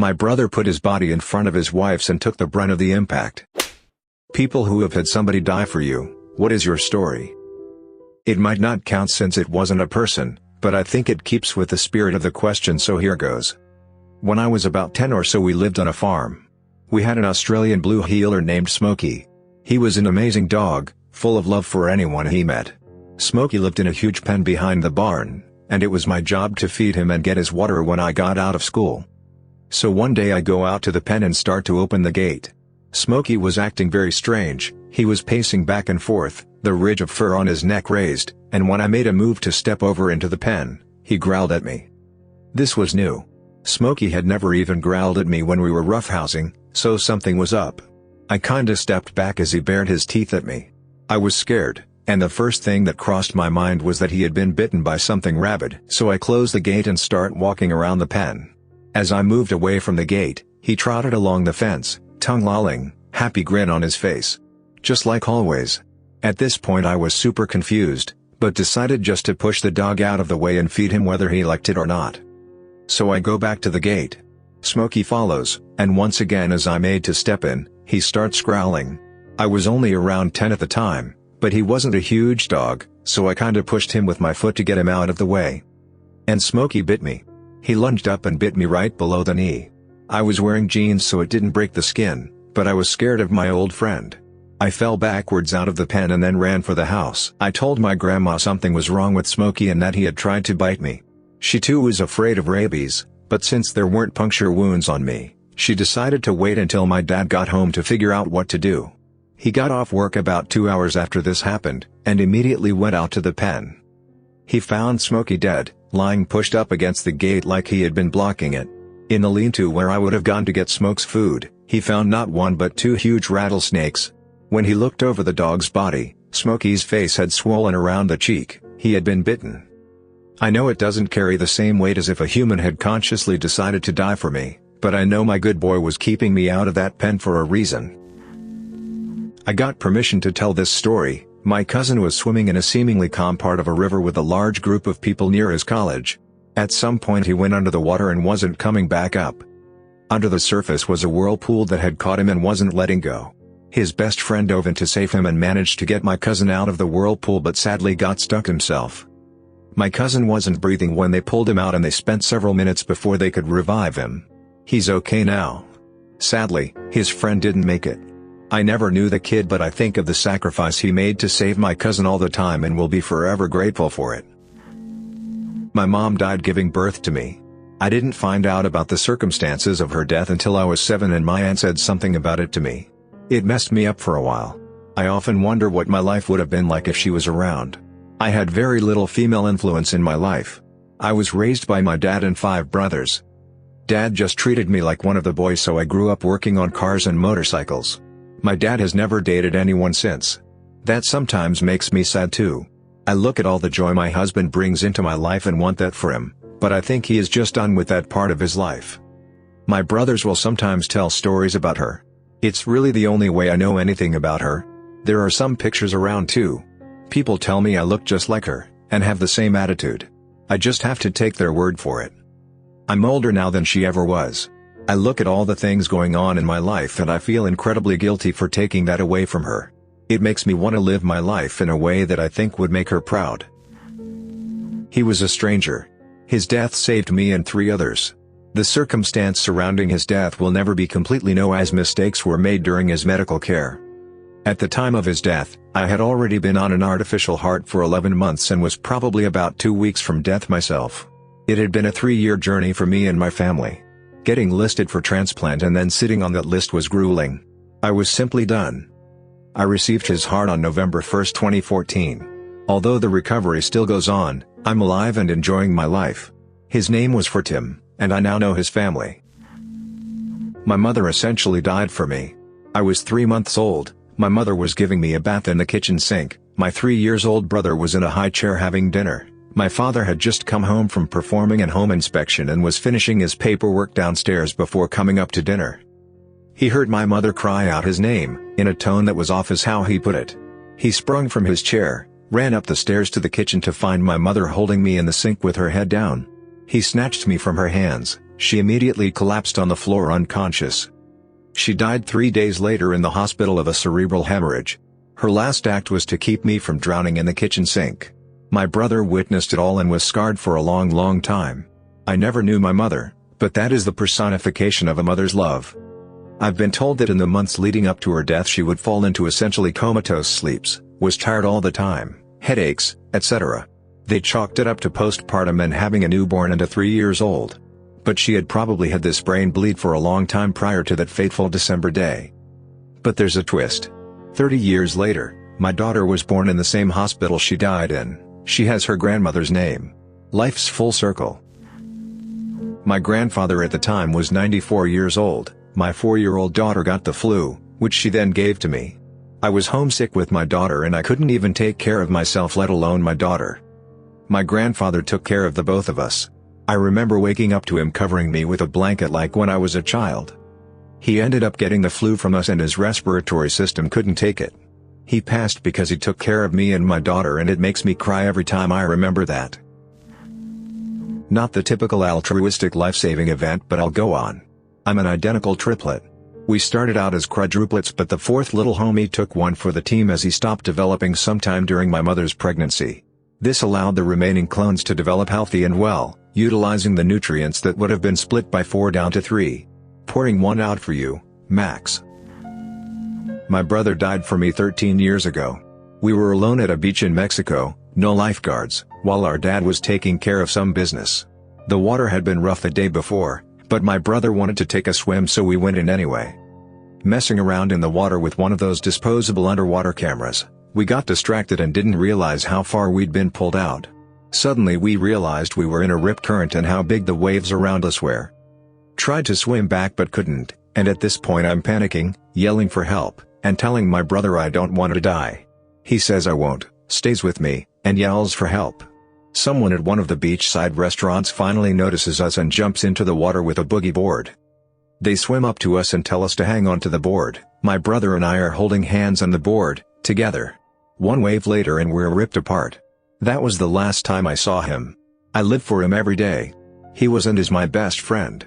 My brother put his body in front of his wife's and took the brunt of the impact. People who have had somebody die for you, what is your story? It might not count since it wasn't a person, but I think it keeps with the spirit of the question, so here goes. When I was about 10 or so, we lived on a farm. We had an Australian blue heeler named Smokey. He was an amazing dog, full of love for anyone he met. Smokey lived in a huge pen behind the barn, and it was my job to feed him and get his water when I got out of school. So one day I go out to the pen and start to open the gate. Smokey was acting very strange. He was pacing back and forth, the ridge of fur on his neck raised, and when I made a move to step over into the pen, he growled at me. This was new. Smokey had never even growled at me when we were roughhousing, so something was up. I kinda stepped back as he bared his teeth at me. I was scared, and the first thing that crossed my mind was that he had been bitten by something rabid. So I closed the gate and start walking around the pen. As I moved away from the gate, he trotted along the fence, tongue lolling, happy grin on his face. Just like always. At this point I was super confused, but decided just to push the dog out of the way and feed him whether he liked it or not. So I go back to the gate. Smokey follows, and once again as I made to step in, he starts growling. I was only around 10 at the time, but he wasn't a huge dog, so I kinda pushed him with my foot to get him out of the way. And Smokey bit me. He lunged up and bit me right below the knee. I was wearing jeans so it didn't break the skin, but I was scared of my old friend. I fell backwards out of the pen and then ran for the house. I told my grandma something was wrong with Smokey and that he had tried to bite me. She too was afraid of rabies, but since there weren't puncture wounds on me, she decided to wait until my dad got home to figure out what to do. He got off work about 2 hours after this happened, and immediately went out to the pen. He found Smokey dead, lying pushed up against the gate like he had been blocking it. In the lean-to where I would have gone to get Smoke's food, he found not one but 2 huge rattlesnakes. When he looked over the dog's body, Smokey's face had swollen around the cheek. He had been bitten. I know it doesn't carry the same weight as if a human had consciously decided to die for me, but I know my good boy was keeping me out of that pen for a reason. I got permission to tell this story. My cousin was swimming in a seemingly calm part of a river with a large group of people near his college. At some point he went under the water and wasn't coming back up. Under the surface was a whirlpool that had caught him and wasn't letting go. His best friend dove in to save him and managed to get my cousin out of the whirlpool, but sadly got stuck himself. My cousin wasn't breathing when they pulled him out and they spent several minutes before they could revive him. He's okay now. Sadly, his friend didn't make it. I never knew the kid, but I think of the sacrifice he made to save my cousin all the time and will be forever grateful for it. My mom died giving birth to me. I didn't find out about the circumstances of her death until I was 7 and my aunt said something about it to me. It messed me up for a while. I often wonder what my life would have been like if she was around. I had very little female influence in my life. I was raised by my dad and 5 brothers. Dad just treated me like one of the boys, so I grew up working on cars and motorcycles. My dad has never dated anyone since. That sometimes makes me sad too. I look at all the joy my husband brings into my life and want that for him, but I think he is just done with that part of his life. My brothers will sometimes tell stories about her. It's really the only way I know anything about her. There are some pictures around too. People tell me I look just like her, and have the same attitude. I just have to take their word for it. I'm older now than she ever was. I look at all the things going on in my life and I feel incredibly guilty for taking that away from her. It makes me want to live my life in a way that I think would make her proud. He was a stranger. His death saved me and 3 others. The circumstance surrounding his death will never be completely known, as mistakes were made during his medical care. At the time of his death, I had already been on an artificial heart for 11 months and was probably about 2 weeks from death myself. It had been a 3-year journey for me and my family. Getting listed for transplant and then sitting on that list was grueling. I was simply done. I received his heart on November 1, 2014. Although the recovery still goes on, I'm alive and enjoying my life. His name was for Tim, and I now know his family. My mother essentially died for me. I was 3 months old, my mother was giving me a bath in the kitchen sink, my 3-year-old brother was in a high chair having dinner, my father had just come home from performing an home inspection and was finishing his paperwork downstairs before coming up to dinner. He heard my mother cry out his name, in a tone that was off as how he put it. He sprung from his chair, ran up the stairs to the kitchen to find my mother holding me in the sink with her head down. He snatched me from her hands, She immediately collapsed on the floor unconscious. She died 3 days later in the hospital of a cerebral hemorrhage. Her last act was to keep me from drowning in the kitchen sink. My brother witnessed it all and was scarred for a long time. I never knew my mother, but that is the personification of a mother's love. I've been told that in the months leading up to her death she would fall into essentially comatose sleeps, was tired all the time, headaches, etc. They chalked it up to postpartum and having a newborn and a 3 years old. But she had probably had this brain bleed for a long time prior to that fateful December day. But there's a twist. 30 years later, my daughter was born in the same hospital she died in. She has her grandmother's name. Life's full circle. My grandfather at the time was 94 years old. My 4-year-old daughter got the flu, which she then gave to me. I was homesick with my daughter and I couldn't even take care of myself, let alone my daughter. My grandfather took care of the both of us. I remember waking up to him covering me with a blanket like when I was a child. He ended up getting the flu from us and his respiratory system couldn't take it. He passed because he took care of me and my daughter, and it makes me cry every time I remember that. Not the typical altruistic life-saving event, but I'll go on. I'm an identical triplet. We started out as quadruplets, but the fourth little homie took one for the team as he stopped developing sometime during my mother's pregnancy. This allowed the remaining clones to develop healthy and well, utilizing the nutrients that would have been split by 4 down to 3. Pouring one out for you, Max. My brother died for me 13 years ago. We were alone at a beach in Mexico, no lifeguards, while our dad was taking care of some business. The water had been rough the day before, but my brother wanted to take a swim, so we went in anyway. Messing around in the water with one of those disposable underwater cameras, we got distracted and didn't realize how far we'd been pulled out. Suddenly we realized we were in a rip current and how big the waves around us were. Tried to swim back but couldn't, and at this point I'm panicking, yelling for help, and telling my brother I don't want to die. He says I won't, stays with me, and yells for help. Someone at one of the beachside restaurants finally notices us and jumps into the water with a boogie board. They swim up to us and tell us to hang on to the board. My brother and I are holding hands on the board, together. One wave later and we're ripped apart. That was the last time I saw him. I live for him every day. He was and is my best friend.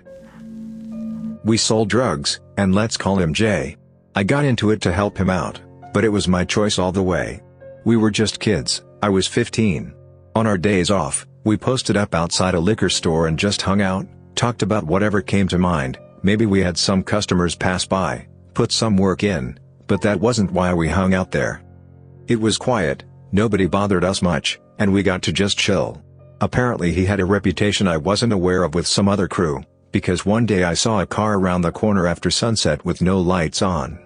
We sold drugs, and let's call him Jay. I got into it to help him out, but it was my choice all the way. We were just kids, I was 15. On our days off, we posted up outside a liquor store and just hung out, talked about whatever came to mind. Maybe we had some customers pass by, put some work in, but that wasn't why we hung out there. It was quiet, nobody bothered us much, and we got to just chill. Apparently he had a reputation I wasn't aware of with some other crew, because one day I saw a car around the corner after sunset with no lights on.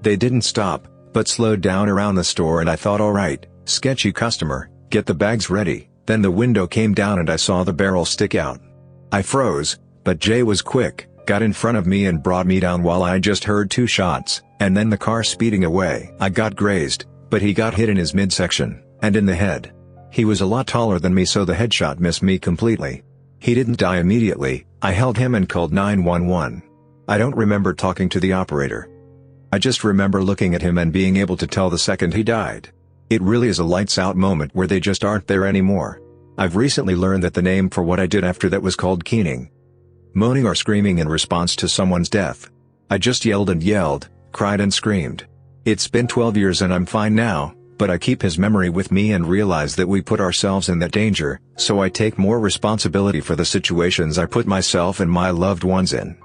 They didn't stop, but slowed down around the store and I thought, alright, sketchy customer, get the bags ready. Then the window came down and I saw the barrel stick out. I froze, but Jay was quick, got in front of me and brought me down while I just heard 2 shots, and then the car speeding away. I got grazed, but he got hit in his midsection, and in the head. He was a lot taller than me, so the headshot missed me completely. He didn't die immediately. I held him and called 911. I don't remember talking to the operator. I just remember looking at him and being able to tell the second he died. It really is a lights out moment where they just aren't there anymore. I've recently learned that the name for what I did after that was called keening. Moaning or screaming in response to someone's death. I just yelled and yelled, cried and screamed. It's been 12 years and I'm fine now, but I keep his memory with me and realize that we put ourselves in that danger, so I take more responsibility for the situations I put myself and my loved ones in.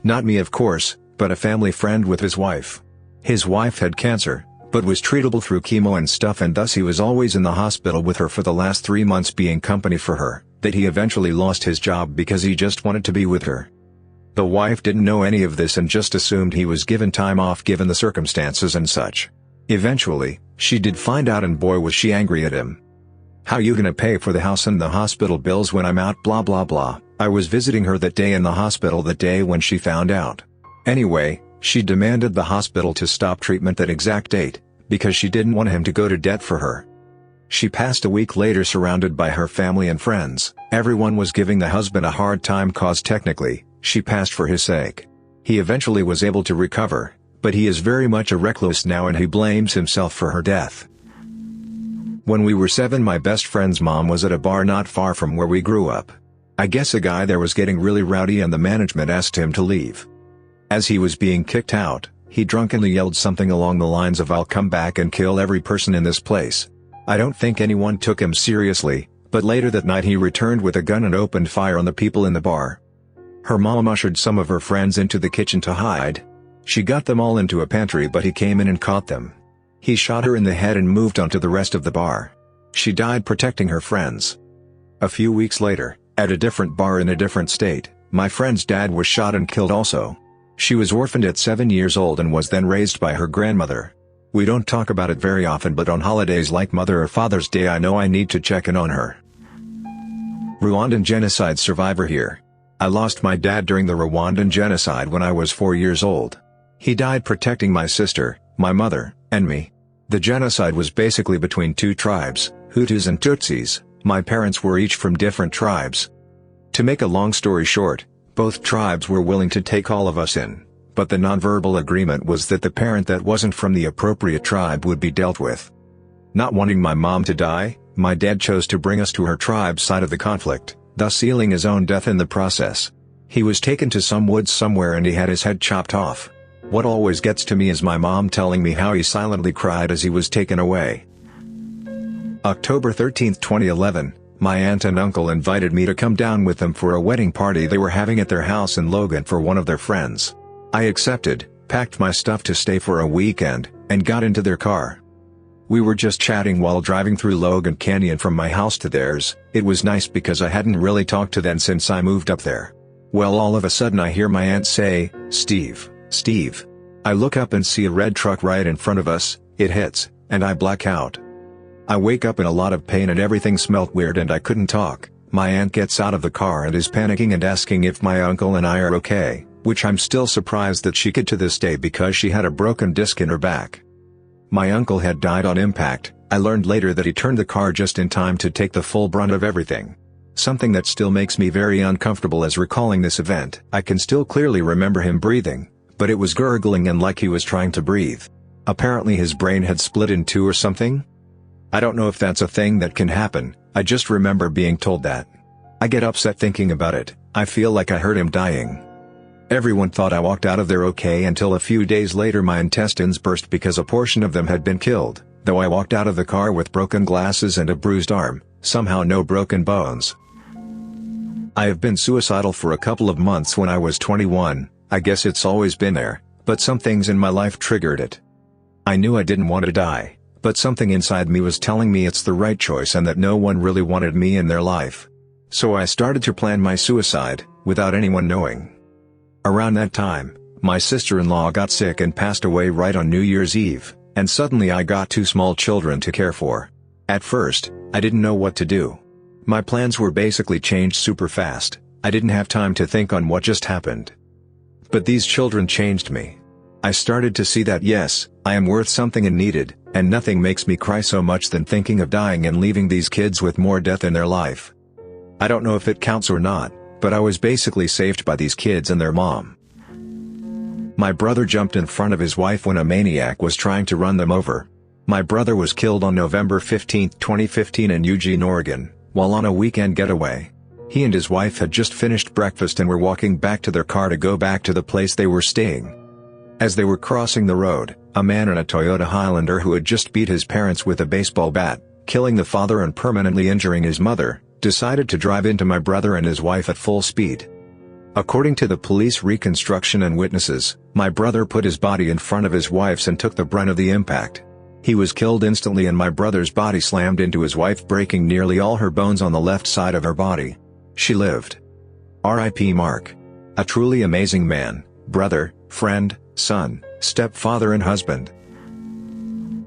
Not me, of course, but a family friend with his wife. His wife had cancer, but was treatable through chemo and stuff, and thus he was always in the hospital with her for the last 3 months being company for her, that he eventually lost his job because he just wanted to be with her. The wife didn't know any of this and just assumed he was given time off given the circumstances and such. Eventually, she did find out and boy was she angry at him. How you gonna pay for the house and the hospital bills when I'm out, blah blah blah. I was visiting her that day in the hospital that day when she found out. Anyway, she demanded the hospital to stop treatment that exact date, because she didn't want him to go to debt for her. She passed a week later surrounded by her family and friends. Everyone was giving the husband a hard time cause technically, she passed for his sake. He eventually was able to recover, but he is very much a recluse now and he blames himself for her death. When we were 7, my best friend's mom was at a bar not far from where we grew up. I guess a guy there was getting really rowdy and the management asked him to leave. As he was being kicked out, he drunkenly yelled something along the lines of "I'll come back and kill every person in this place." I don't think anyone took him seriously, but later that night he returned with a gun and opened fire on the people in the bar. Her mom ushered some of her friends into the kitchen to hide. She got them all into a pantry, but he came in and caught them. He shot her in the head and moved on to the rest of the bar. She died protecting her friends. A few weeks later, at a different bar in a different state, my friend's dad was shot and killed also. She was orphaned at 7 years old and was then raised by her grandmother. We don't talk about it very often, but on holidays like Mother or Father's Day I know I need to check in on her. Rwandan genocide survivor here. I lost my dad during the Rwandan genocide when I was 4 years old. He died protecting my sister, my mother, and me. The genocide was basically between two tribes, Hutus and Tutsis. My parents were each from different tribes. To make a long story short, both tribes were willing to take all of us in, but the nonverbal agreement was that the parent that wasn't from the appropriate tribe would be dealt with. Not wanting my mom to die, my dad chose to bring us to her tribe's side of the conflict, thus sealing his own death in the process. He was taken to some woods somewhere and he had his head chopped off. What always gets to me is my mom telling me how he silently cried as he was taken away. October 13, 2011, my aunt and uncle invited me to come down with them for a wedding party they were having at their house in Logan for one of their friends. I accepted, packed my stuff to stay for a weekend, and got into their car. We were just chatting while driving through Logan Canyon from my house to theirs. It was nice because I hadn't really talked to them since I moved up there. Well, all of a sudden I hear my aunt say, "Steve, Steve." I look up and see a red truck right in front of us. It hits, and I black out. I wake up in a lot of pain and everything smelt weird and I couldn't talk. My aunt gets out of the car and is panicking and asking if my uncle and I are okay, which I'm still surprised that she could to this day because she had a broken disc in her back. My uncle had died on impact. I learned later that he turned the car just in time to take the full brunt of everything. Something that still makes me very uncomfortable as recalling this event. I can still clearly remember him breathing, but it was gurgling and like he was trying to breathe. Apparently his brain had split in two or something? I don't know if that's a thing that can happen, I just remember being told that. I get upset thinking about it. I feel like I heard him dying. Everyone thought I walked out of there okay until a few days later my intestines burst because a portion of them had been killed. Though I walked out of the car with broken glasses and a bruised arm, somehow no broken bones. I have been suicidal for a couple of months when I was 21, I guess it's always been there, but some things in my life triggered it. I knew I didn't want to die, but something inside me was telling me it's the right choice and that no one really wanted me in their life. So I started to plan my suicide, without anyone knowing. Around that time, my sister-in-law got sick and passed away right on New Year's Eve, and suddenly I got 2 small children to care for. At first, I didn't know what to do. My plans were basically changed super fast. I didn't have time to think on what just happened. But these children changed me. I started to see that yes, I am worth something and needed, and nothing makes me cry so much than thinking of dying and leaving these kids with more death in their life. I don't know if it counts or not, but I was basically saved by these kids and their mom. My brother jumped in front of his wife when a maniac was trying to run them over. My brother was killed on November 15, 2015 in Eugene, Oregon, while on a weekend getaway. He and his wife had just finished breakfast and were walking back to their car to go back to the place they were staying. As they were crossing the road, a man in a Toyota Highlander who had just beat his parents with a baseball bat, killing the father and permanently injuring his mother, decided to drive into my brother and his wife at full speed. According to the police reconstruction and witnesses, my brother put his body in front of his wife's and took the brunt of the impact. He was killed instantly and my brother's body slammed into his wife, breaking nearly all her bones on the left side of her body. She lived. R.I.P. Mark. A truly amazing man, brother, friend, son, stepfather and husband.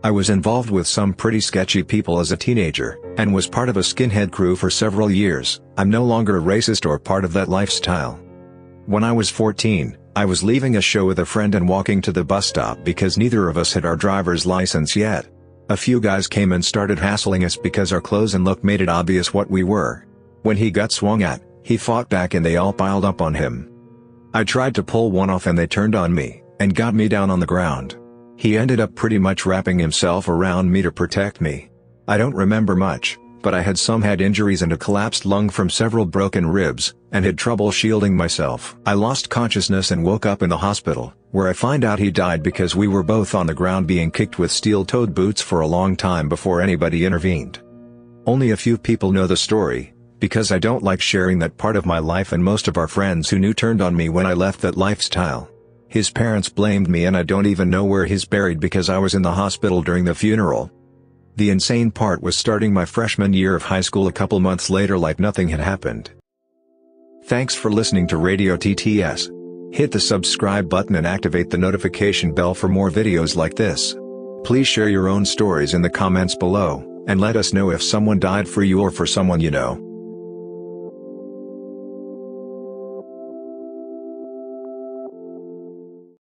I was involved with some pretty sketchy people as a teenager, and was part of a skinhead crew for several years. I'm no longer a racist or part of that lifestyle. When I was 14, I was leaving a show with a friend and walking to the bus stop because neither of us had our driver's license yet. A few guys came and started hassling us because our clothes and look made it obvious what we were. When he got swung at, he fought back and they all piled up on him. I tried to pull one off and they turned on me, and got me down on the ground. He ended up pretty much wrapping himself around me to protect me. I don't remember much, but I had some head injuries and a collapsed lung from several broken ribs, and had trouble shielding myself. I lost consciousness and woke up in the hospital, where I find out he died because we were both on the ground being kicked with steel-toed boots for a long time before anybody intervened. Only a few people know the story, because I don't like sharing that part of my life, and most of our friends who knew turned on me when I left that lifestyle. His parents blamed me, and I don't even know where he's buried because I was in the hospital during the funeral. The insane part was starting my freshman year of high school a couple months later like nothing had happened. Thanks for listening to Radio TTS. Hit the subscribe button and activate the notification bell for more videos like this. Please share your own stories in the comments below, and let us know if someone died for you or for someone you know.